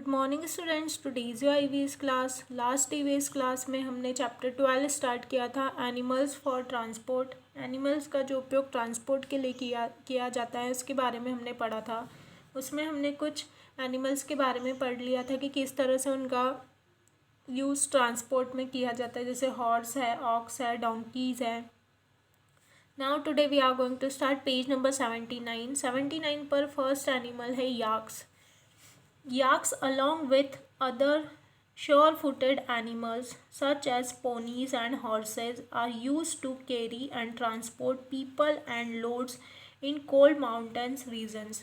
Good morning students, today's your EVS class. Last EVS class में हमने chapter 12 start किया था, एनिमल्स फॉर ट्रांसपोर्ट। एनिमल्स का जो उपयोग ट्रांसपोर्ट के लिए किया जाता है उसके बारे में हमने पढ़ा था। उसमें हमने कुछ एनिमल्स के बारे में पढ़ लिया था कि किस तरह से उनका यूज़ ट्रांसपोर्ट में किया जाता है, जैसे हॉर्स है, ऑक्स है, डोंकीज़ है। Now today we are going to start page number 79। 79 पर फर्स्ट एनिमल है याक्स। Yaks, along with other sure-footed animals such as ponies and horses, are used to carry and transport people and loads in cold mountains regions.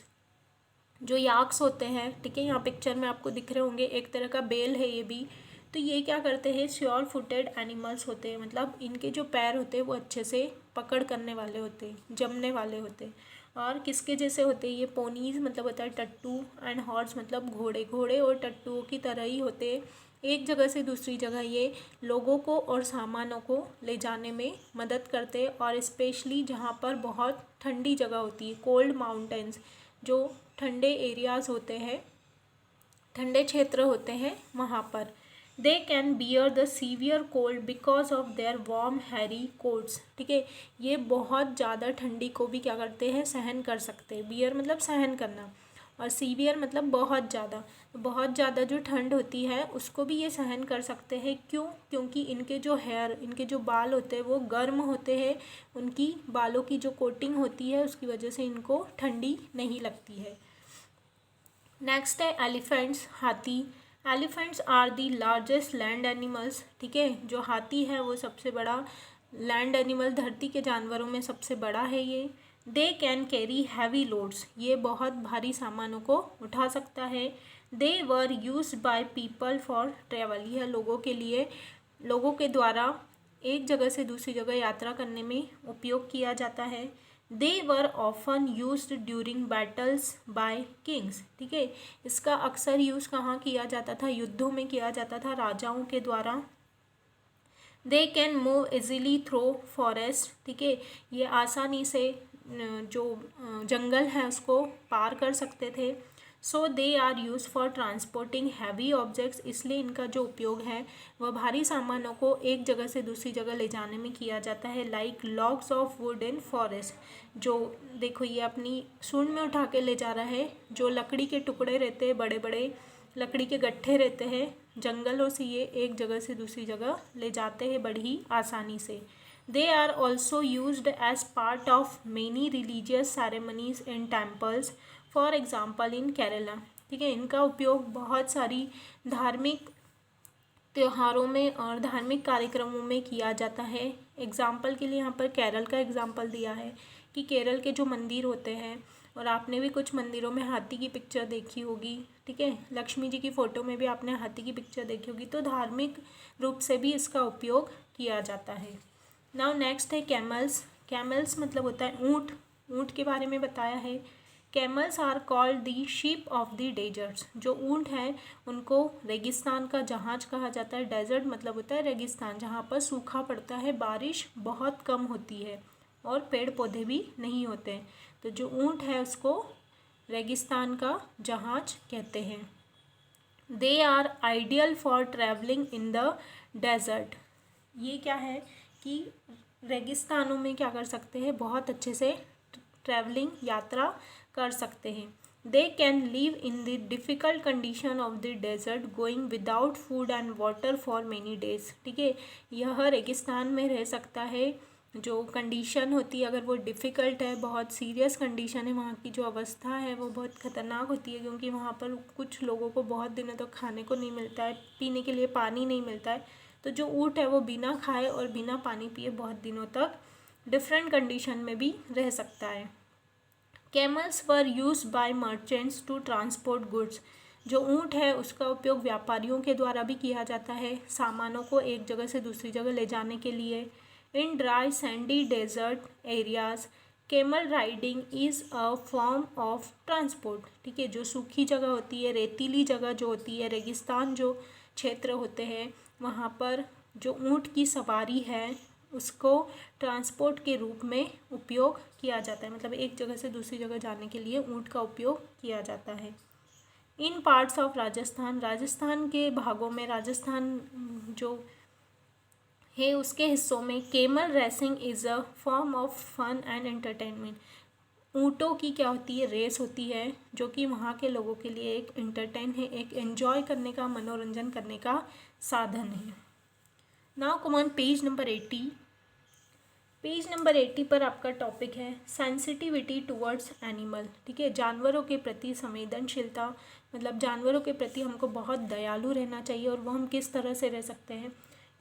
जो याक्स होते हैं, ठीक है, यहाँ picture में आपको दिख रहे होंगे, एक तरह का बेल है ये भी। तो ये क्या करते हैं, श्योर फुटेड एनिमल्स होते हैं, मतलब इनके जो पैर होते हैं वो अच्छे से पकड़ करने वाले होते हैं, जमने वाले होते हैं। और किसके जैसे होते हैं ये, पोनीज मतलब होता है टट्टू, एंड हॉर्स मतलब घोड़े। घोड़े और टट्टुओं की तरह ही होते हैं। एक जगह से दूसरी जगह ये लोगों को और सामानों को ले जाने में मदद करते हैं, और स्पेशली जहाँ पर बहुत ठंडी जगह होती है, कोल्ड माउंटेन्स, जो ठंडे एरियाज़ होते हैं, ठंडे क्षेत्र होते हैं, वहाँ पर they can bear the severe cold because of their warm Harry quotes. ठीक है, ये बहुत ज़्यादा ठंडी को भी क्या करते हैं, सहन कर सकते हैं। बियर मतलब सहन करना, और सीवियर मतलब बहुत ज़्यादा। बहुत ज़्यादा जो ठंड होती है उसको भी ये सहन कर सकते हैं। क्यों? क्योंकि इनके जो हेयर, इनके जो बाल होते हैं वो गर्म होते हैं। उनकी बालों की जो कोटिंग होती है उसकी वजह से इनको ठंडी नहीं लगती है। नेक्स्ट है एलिफेंट्स, हाथी। Elephants are the largest land animals. ठीक है, जो हाथी है वो सबसे बड़ा लैंड एनिमल, धरती के जानवरों में सबसे बड़ा है ये। They can carry heavy loads, ये बहुत भारी सामानों को उठा सकता है। They were used by people for travel, यह लोगों के लिए, लोगों के द्वारा एक जगह से दूसरी जगह यात्रा करने में उपयोग किया जाता है। They were often used during battles by kings. ठीक है, इसका अक्सर यूज़ कहाँ किया जाता था, युद्धों में किया जाता था, राजाओं के द्वारा। They can move easily through forest. ठीक है, ये आसानी से जो जंगल है उसको पार कर सकते थे। So they are used for transporting heavy objects, इसलिए इनका जो उपयोग है वह भारी सामानों को एक जगह से दूसरी जगह ले जाने में किया जाता है। Like logs of would in forest, जो देखो ये अपनी सूंड में उठा के ले जा रहा है, जो लकड़ी के टुकड़े रहते हैं, बड़े बड़े लकड़ी के गट्ठे रहते हैं, जंगलों से ये एक जगह से दूसरी जगह ले जाते हैं बड़ी ही आसानी से। They are also used as part of many religious ceremonies in temples, for example in Kerala. ठीक है, इनका उपयोग बहुत सारी धार्मिक त्योहारों में और धार्मिक कार्यक्रमों में किया जाता है। एग्ज़ाम्पल के लिए यहाँ पर केरल का एग्ज़ाम्पल दिया है कि केरल के जो मंदिर होते हैं, और आपने भी कुछ मंदिरों में हाथी की पिक्चर देखी होगी। ठीक है, लक्ष्मी जी की फ़ोटो में भी आपने हाथी की पिक्चर देखी होगी, तो धार्मिक रूप से भी इसका उपयोग किया जाता है। नाउ नेक्स्ट है कैमल्स। कैमल्स मतलब होता है ऊँट। ऊँट के बारे में बताया है। Camels are called the sheep of the deserts, जो ऊँट हैं उनको रेगिस्तान का जहाज कहा जाता है। डेजर्ट मतलब होता है रेगिस्तान, जहाँ पर सूखा पड़ता है, बारिश बहुत कम होती है और पेड़ पौधे भी नहीं होते हैं। तो जो ऊँट है उसको रेगिस्तान का जहाज कहते हैं। They are ideal for travelling in the desert. ये क्या है कि रेगिस्तानों में क्या कर सकते हैं, बहुत अच्छे से ट्रैवलिंग, यात्रा कर सकते हैं। They can live in the difficult condition of the desert, going without food and water for many days. ठीक है, यह रेगिस्तान में रह सकता है। जो कंडीशन होती है, अगर वो डिफ़िकल्ट है, बहुत सीरियस कंडीशन है, वहाँ की जो अवस्था है वो बहुत ख़तरनाक होती है, क्योंकि वहाँ पर कुछ लोगों को बहुत दिनों तक खाने को नहीं मिलता है, पीने के लिए पानी नहीं मिलता है। तो जो ऊँट है वो बिना खाए और बिना पानी पिए बहुत दिनों तक डिफरेंट कंडीशन में भी रह सकता है। Camels were use by merchants to transport goods. जो ऊँट है उसका उपयोग व्यापारियों के द्वारा भी किया जाता है, सामानों को एक जगह से दूसरी जगह ले जाने के लिए। In dry sandy desert areas, camel riding is a form of transport. ठीक है, जो सूखी जगह होती है, रेतीली जगह जो होती है, रेगिस्तान जो क्षेत्र होते हैं, वहाँ पर जो ऊँट की सवारी है उसको ट्रांसपोर्ट के रूप में उपयोग किया जाता है, मतलब एक जगह से दूसरी जगह जाने के लिए ऊँट का उपयोग किया जाता है। In parts of Rajasthan, Rajasthan के भागों में, राजस्थान जो है उसके हिस्सों में camel racing is a form of fun and entertainment. ऊँटों की क्या होती है, रेस होती है, जो कि वहाँ के लोगों के लिए एक एंटरटेन है, एक एंजॉय करने का, मनोरंजन करने का साधन है। Now come on page number 80। Page number 80 पर आपका टॉपिक है सेंसिटिविटी टुवर्ड्स एनिमल। ठीक है, जानवरों के प्रति संवेदनशीलता, मतलब जानवरों के प्रति हमको बहुत दयालु रहना चाहिए। और वो हम किस तरह से रह सकते हैं।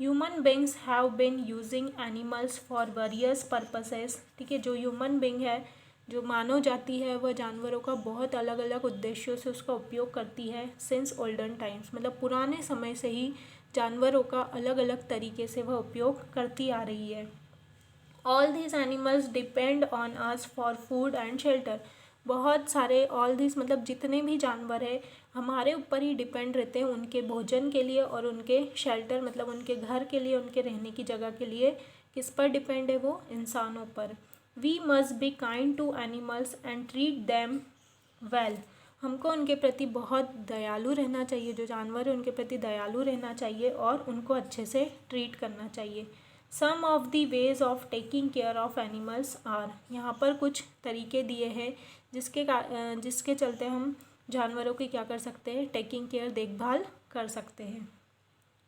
Human beings have been using animals for various purposes. ठीक है, जो ह्यूमन बींग है, जो मानव जाति है, वह जानवरों का बहुत अलग अलग उद्देश्यों से उसका उपयोग करती है सिंस ओल्डन टाइम्स, मतलब पुराने समय से ही जानवरों का अलग अलग तरीके से वह उपयोग करती आ रही है। All these animals depend on us for food and shelter. बहुत सारे ऑल दीज मतलब जितने भी जानवर हैं हमारे ऊपर ही डिपेंड रहते हैं उनके भोजन के लिए और उनके शेल्टर मतलब उनके घर के लिए, उनके रहने की जगह के लिए। किस पर डिपेंड है वो, इंसानों पर। We must be kind to animals and treat them well. हमको उनके प्रति बहुत दयालु रहना चाहिए, जो जानवर है उनके प्रति दयालु रहना चाहिए और उनको अच्छे से ट्रीट करना चाहिए। Some of the ways of taking care of animals are, यहाँ पर कुछ तरीके दिए हैं जिसके चलते हम जानवरों की क्या कर सकते हैं, टेकिंग केयर, देखभाल कर सकते हैं।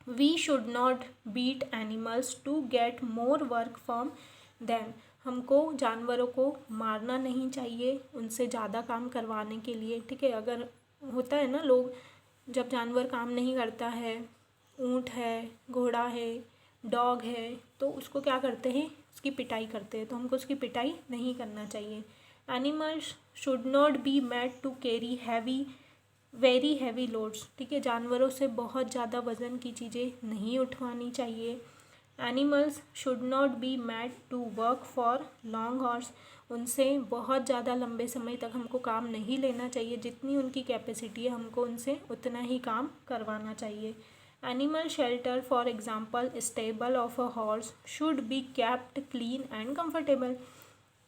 We should not beat animals to get more work from them. हमको जानवरों को मारना नहीं चाहिए उनसे ज़्यादा काम करवाने के लिए। ठीक है, अगर होता है ना, लोग जब जानवर काम नहीं करता है, ऊँट है, घोड़ा है, डॉग है, तो उसको क्या करते हैं, उसकी पिटाई करते हैं। तो हमको उसकी पिटाई नहीं करना चाहिए। Animals should not be made to carry very heavy loads. ठीक है, जानवरों से बहुत ज़्यादा वज़न की चीज़ें नहीं उठवानी चाहिए। Animals should not be made to work for long hours. उनसे बहुत ज़्यादा लंबे समय तक हमको काम नहीं लेना चाहिए। जितनी उनकी कैपेसिटी है हमको उनसे उतना ही काम करवाना चाहिए। Animal shelter for example stable of a horse should be kept clean and comfortable.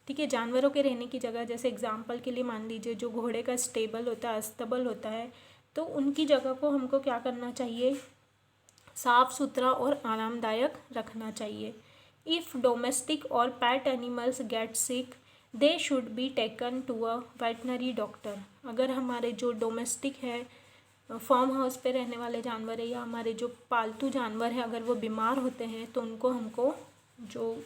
ठीक है, जानवरों के रहने की जगह, जैसे एग्जाम्पल के लिए मान लीजिए जो घोड़े का स्टेबल होता है, अस्तबल होता है, तो उनकी जगह को हमको क्या करना चाहिए, साफ़ सुथरा और आरामदायक रखना चाहिए। इफ़ डोमेस्टिक और pet animals get sick they should be taken to a veterinary doctor. अगर हमारे जो डोमेस्टिक है, फार्म हाउस पे रहने वाले जानवर है, या हमारे जो पालतू जानवर हैं, अगर वो बीमार होते हैं तो उनको हमको, जो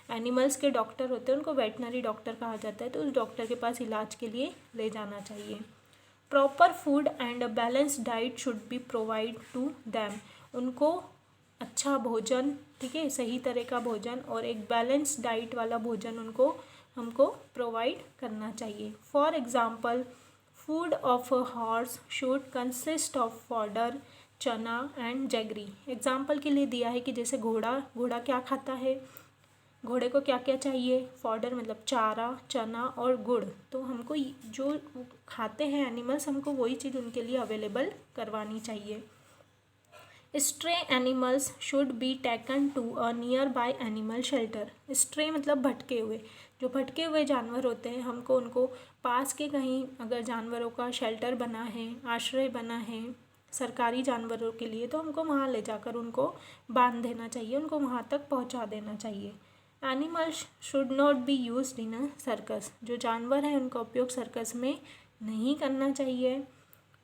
एनिमल्स के डॉक्टर होते हैं उनको वेटनरी डॉक्टर कहा जाता है, तो उस डॉक्टर के पास इलाज के लिए ले जाना चाहिए। Proper food and a balance diet should be provide to them. उनको अच्छा भोजन, ठीक है, सही तरह का भोजन और एक बैलेंस डाइट वाला भोजन उनको हमको प्रोवाइड करना चाहिए। For example food of a horse should consist of fodder, चना एंड जैगरी। एग्जाम्पल के लिए दिया है कि जैसे घोड़ा क्या खाता है, घोड़े को क्या क्या चाहिए, फॉडर मतलब चारा, चना और गुड़। तो हमको जो खाते हैं एनिमल्स, हमको वही चीज़ उनके लिए अवेलेबल करवानी चाहिए। Stray animals should be taken to a nearby animal shelter. Stray मतलब भटके हुए, जो भटके हुए जानवर होते हैं, हमको उनको पास के कहीं, अगर जानवरों का शेल्टर बना है, आश्रय बना है सरकारी जानवरों के लिए, तो हमको वहाँ ले जाकर उनको बांध देना चाहिए, उनको वहाँ तक पहुँचा देना चाहिए। Animals should not be used in a circus. जो जानवर हैं उनका उपयोग सर्कस में नहीं करना चाहिए।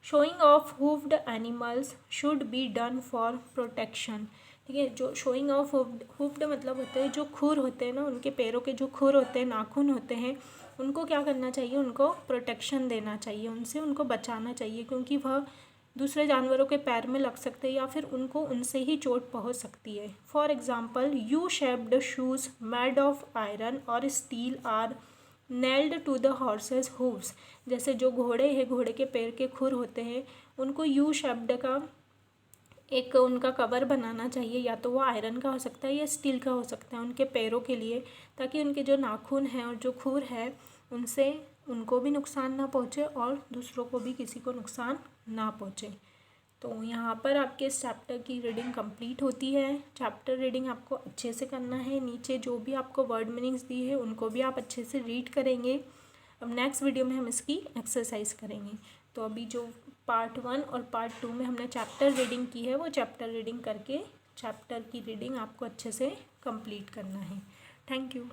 Shoeing of hoofed animals should be done for protection. ठीक है, जो शोइंग ऑफ हुफ्ड मतलब होते हैं जो खुर होते हैं ना, उनके पैरों के जो खुर होते हैं, नाखून होते हैं, उनको क्या करना चाहिए, उनको प्रोटेक्शन देना चाहिए, उनसे उनको बचाना चाहिए, क्योंकि वह दूसरे जानवरों के पैर में लग सकते हैं या फिर उनको उनसे ही चोट पहुंच सकती है। For example U shaped shoes made of iron और steel are nailed to the horses hooves. जैसे जो घोड़े हैं, घोड़े के पैर के खुर होते हैं, उनको यू शेप्ड का एक उनका कवर बनाना चाहिए, या तो वो आयरन का हो सकता है या स्टील का हो सकता है उनके पैरों के लिए, ताकि उनके जो नाखून हैं और जो खुर है उनसे उनको भी नुकसान ना पहुँचे और दूसरों को भी किसी को नुकसान ना पहुँचे। तो यहाँ पर आपके इस चैप्टर की रीडिंग कंप्लीट होती है। चैप्टर रीडिंग आपको अच्छे से करना है। नीचे जो भी आपको वर्ड मीनिंग्स दी है उनको भी आप अच्छे से रीड करेंगे। अब नेक्स्ट वीडियो में हम इसकी एक्सरसाइज करेंगे। तो अभी जो पार्ट 1 और पार्ट 2 में हमने चैप्टर रीडिंग की है, वो चैप्टर रीडिंग करके चैप्टर की रीडिंग आपको अच्छे से कंप्लीट करना है। Thank you.